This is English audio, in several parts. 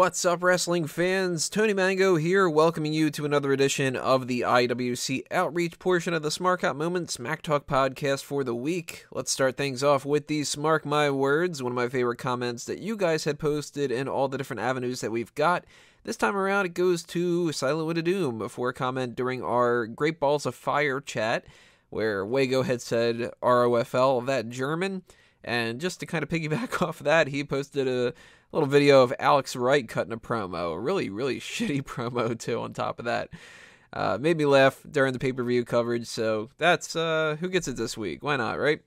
What's up, wrestling fans? Tony Mango here, welcoming you to another edition of the IWC Outreach portion of the Smark Moment Smack Talk podcast for the week. Let's start things off with the Smark My Words, one of my favorite comments that you guys had posted in all the different avenues that we've got. This time around, it goes to Silent Wind of Doom for a comment during our Great Balls of Fire chat, where Wago had said ROFL, that German. And just to kind of piggyback off of that, he posted a little video of Alex Wright cutting a promo. A really, really shitty promo, too, on top of that. Made me laugh during the pay-per-view coverage, so that's who gets it this week. Why not, right?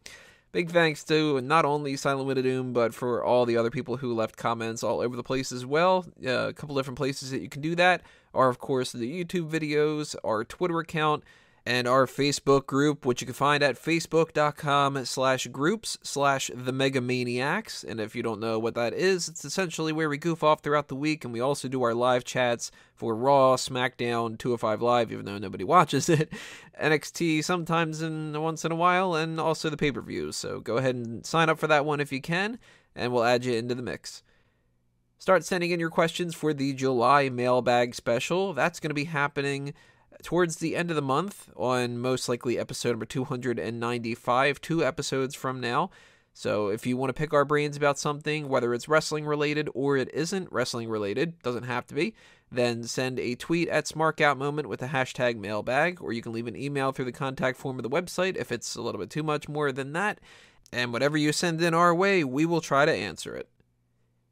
Big thanks to not only Silent Wind of Doom, but for all the other people who left comments all over the place as well. A couple different places that you can do that are, of course, the YouTube videos, our Twitter account, and our Facebook group, which you can find at facebook.com/groups/themegamaniacs. And if you don't know what that is, it's essentially where we goof off throughout the week, and we also do our live chats for Raw, SmackDown, 205 Live, even though nobody watches it, NXT sometimes once in a while, and also the pay-per-views. So go ahead and sign up for that one if you can, and we'll add you into the mix. Start sending in your questions for the July mailbag special. That's going to be happening towards the end of the month on most likely episode number 295, 2 episodes from now. So if you want to pick our brains about something, whether it's wrestling related or it isn't wrestling related, doesn't have to be, then send a tweet at SmarkOutMoment with the hashtag mailbag, or you can leave an email through the contact form of the website if it's a little bit too much more than that. And whatever you send in our way, we will try to answer it.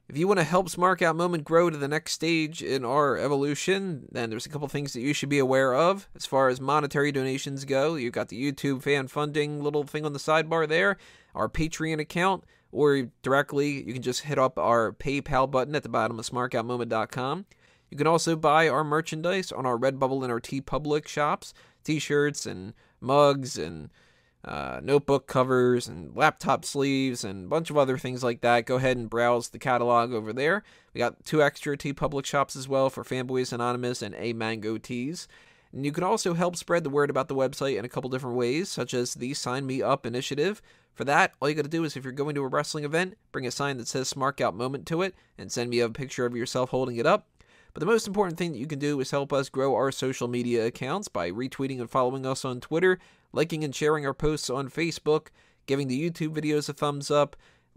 If you want to help Smark Out Moment grow to the next stage in our evolution, then there's a couple things that you should be aware of. As far as monetary donations go, you've got the YouTube fan funding little thing on the sidebar there, our Patreon account, or directly, you can just hit up our PayPal button at the bottom of smarkoutmoment.com. You can also buy our merchandise on our Redbubble and our TeePublic shops, t-shirts and mugs and notebook covers and laptop sleeves and a bunch of other things like that. Go ahead and browse the catalog over there. We got 2 extra TeePublic shops as well for Fanboys Anonymous and A Mango Tees. And you can also help spread the word about the website in a couple different ways, such as the Sign Me Up initiative. For that, all you got to do is, if you're going to a wrestling event, bring a sign that says Smark Out Moment to it and send me a picture of yourself holding it up. But the most important thing that you can do is help us grow our social media accounts by retweeting and following us on Twitter, liking and sharing our posts on Facebook, giving the YouTube videos a thumbs up,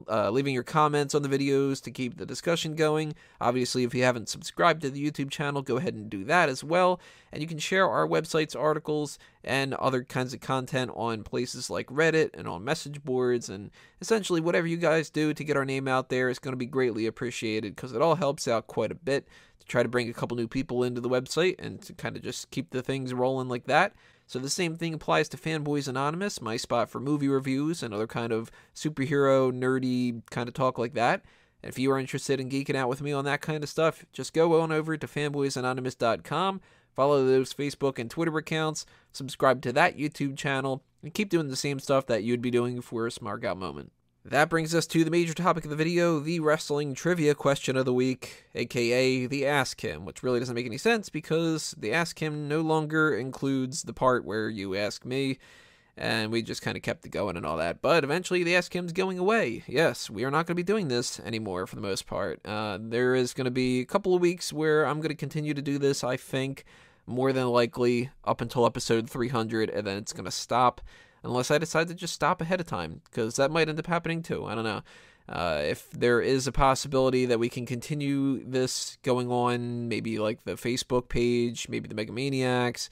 leaving your comments on the videos to keep the discussion going. Obviously, if you haven't subscribed to the YouTube channel, go ahead and do that as well. And you can share our website's articles and other kinds of content on places like Reddit and on message boards. And essentially, whatever you guys do to get our name out there is going to be greatly appreciated, because it all helps out quite a bit to try to bring a couple new people into the website and to kind of just keep the things rolling like that. So the same thing applies to Fanboys Anonymous, my spot for movie reviews and other kind of superhero, nerdy kind of talk like that. And if you are interested in geeking out with me on that kind of stuff, just go on over to fanboysanonymous.com, follow those Facebook and Twitter accounts, subscribe to that YouTube channel, and keep doing the same stuff that you'd be doing for a Smark Out Moment. That brings us to the major topic of the video, the wrestling trivia question of the week, aka the Ask Him, which really doesn't make any sense because the Ask Him no longer includes the part where you ask me, and we just kind of kept it going and all that. But eventually the Ask Him's going away. Yes, we are not going to be doing this anymore for the most part. There is going to be a couple of weeks where I'm going to continue to do this, I think, more than likely up until episode 300, and then it's going to stop. Unless I decide to just stop ahead of time, because that might end up happening too. I don't know. If there is a possibility that we can continue this going on, maybe like the Facebook page, maybe the Megamaniacs,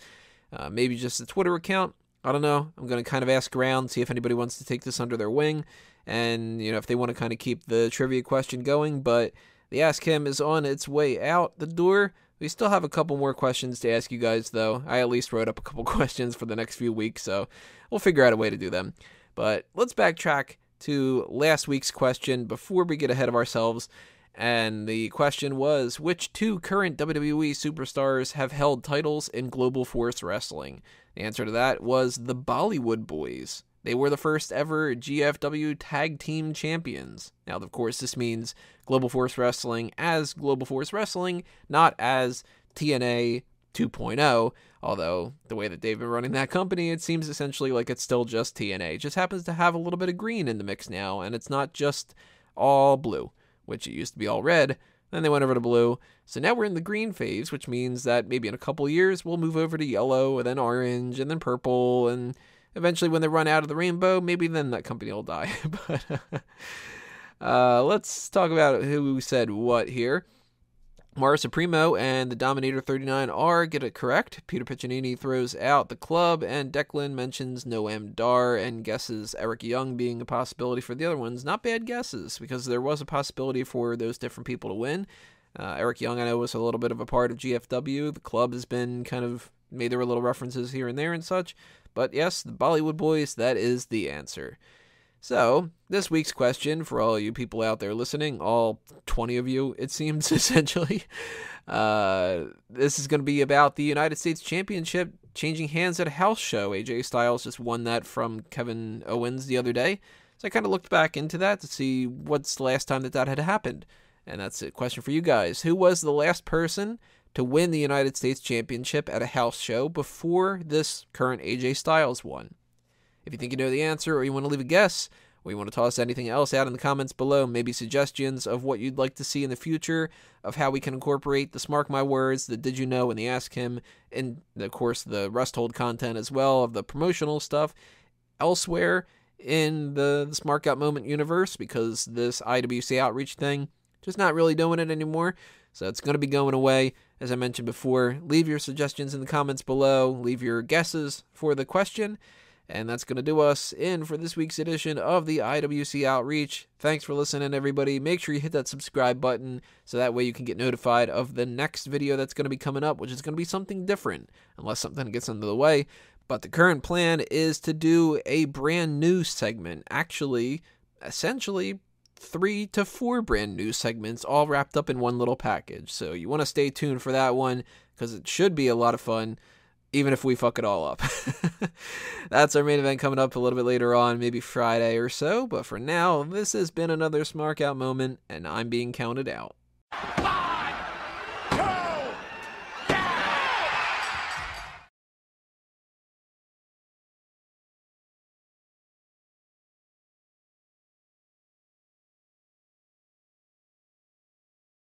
maybe just the Twitter account. I don't know. I'm going to kind of ask around, see if anybody wants to take this under their wing, and if they want to kind of keep the trivia question going. But the Ask Him is on its way out the door. We still have a couple more questions to ask you guys, though. I at least wrote up a couple questions for the next few weeks, so we'll figure out a way to do them. But let's backtrack to last week's question before we get ahead of ourselves. And the question was, which 2 current WWE superstars have held titles in Global Force Wrestling? The answer to that was the Bollywood Boys. They were the first ever GFW Tag Team Champions. Now, of course, this means Global Force Wrestling as Global Force Wrestling, not as TNA 2.0, although the way that they've been running that company, it seems essentially like it's still just TNA. It just happens to have a little bit of green in the mix now, and it's not just all blue, which it used to be all red. Then they went over to blue. So now we're in the green phase, which means that maybe in a couple years we'll move over to yellow, and then orange, and then purple, and eventually when they run out of the rainbow, maybe then that company will die. But let's talk about who said what here. Mara Supremo and the Dominator 39R get it correct. Peter Piccinini throws out the club, and Declan mentions Noam Dar and guesses Eric Young being a possibility for the other ones. Not bad guesses, because there was a possibility for those different people to win. Eric Young, I know, was a little bit of a part of GFW. The club has been kind of made their little references here and there and such. But yes, the Bollywood Boys, that is the answer. So, this week's question for all you people out there listening, all 20 of you, it seems, essentially. This is going to be about the United States Championship changing hands at a house show. AJ Styles just won that from Kevin Owens the other day. So I kind of looked back into that to see what's the last time that had happened. And that's a question for you guys. Who was the last person to win the United States Championship at a house show before this current AJ Styles one? If you think you know the answer, or you want to leave a guess, or you want to toss anything else out in the comments below, maybe suggestions of what you'd like to see in the future, of how we can incorporate the Smark My Words, the Did You Know, and the Ask Him, and of course the Rest Hold content as well, of the promotional stuff elsewhere in the Smart Got Moment universe, because this IWC Outreach thing, just not really doing it anymore. So it's going to be going away. As I mentioned before, leave your suggestions in the comments below, leave your guesses for the question. And that's going to do us in for this week's edition of the IWC Outreach. Thanks for listening, everybody. Make sure you hit that subscribe button so that way you can get notified of the next video that's going to be coming up, which is going to be something different, unless something gets under the way. But the current plan is to do a brand new segment. Actually, essentially, 3 to 4 brand new segments all wrapped up in one little package. So you want to stay tuned for that one, because it should be a lot of fun, even if we fuck it all up. That's our main event coming up a little bit later on, maybe Friday or so. But for now, this has been another Smark Out moment, and I'm being counted out.